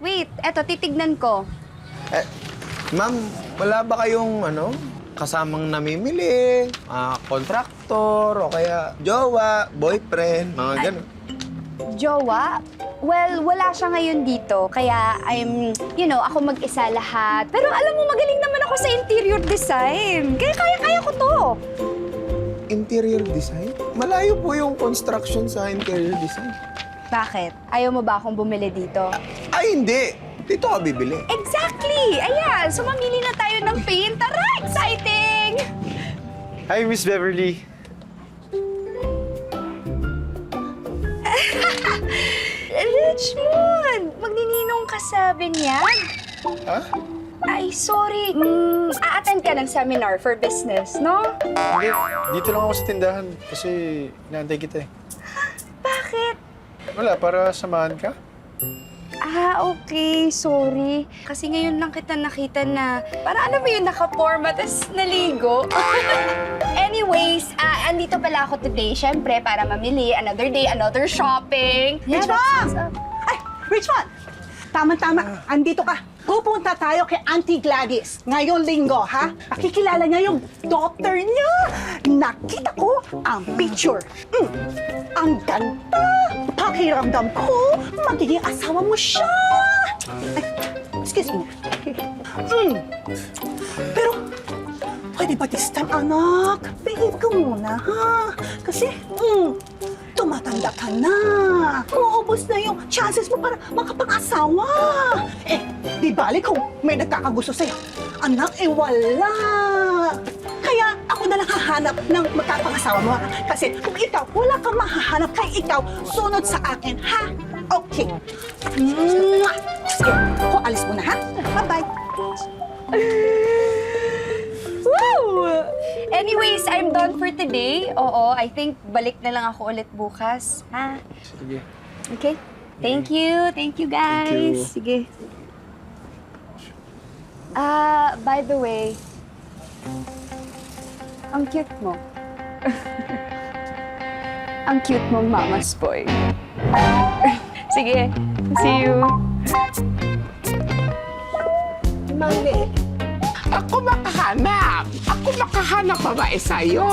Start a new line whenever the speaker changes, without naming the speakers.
Wait, eto, titignan ko.
Ma'am, wala ba kayong kasamang namimili, kontraktor, o kaya jowa, boyfriend, mga ganun?
Jowa? Well, wala siya ngayon dito. Kaya ako mag-isa lahat. Pero alam mo, magaling naman ako sa interior design. Kaya kaya ko to.
Interior design? Malayo po yung construction sa interior design.
Bakit? Ayaw mo ba akong bumili dito?
Ay, hindi! Dito ka bibili.
Exactly! Ayan! So, mamili na tayo ng paint. Tara! Exciting!
Hi, Miss Beverly.
Richmond! Magnininong ka sa binyag?
Ha?
Ay, sorry. A-attend ka ng seminar for business, no?
Hindi, dito lang ako sa tindahan kasi inaantay kita eh.
Bakit?
Wala, para samahan ka?
Okay. Sorry. Kasi ngayon lang kita nakita na para alam mo yun, naka-forma, tas naligo. Anyways, andito pala ako today, syempre, para mamili. Another day, another shopping.
Richmond! Ay, Richmond! Tama-tama, andito ka. Pupunta tayo kay Auntie Gladys ngayong linggo, ha? Pakikilala niya yung daughter niya. Nakita ko ang picture. Ang ganda! Pakiramdam ko, magiging asawa mo siya. Ay, excuse me. Pero, pwede ba this time, anak? Behave ka muna, ha? Kasi, tumatanda ka na. Uubos na yung chances mo para makapang-asawa. Di bali kung may nagkakagusto sa'yo. Anak, wala. Kaya ako na lang hahanap ng magkapang-asawa mo. Kasi kung ikaw, wala kang mahahanap. Kaya ikaw, sunod sa akin, ha? Okay. Mwah! Sige, ako alis muna, ha? Bye-bye.
Woo! Anyways, I'm done for today. Oo, I think balik na lang ako ulit bukas. Ha?
Sige.
Okay? Thank you. Thank you, guys. Sige. By the way, ang cute mo. Ang cute mo, mama's boy. Sige, see you.
Mali.
Ako makahanap pa ba sa'yo?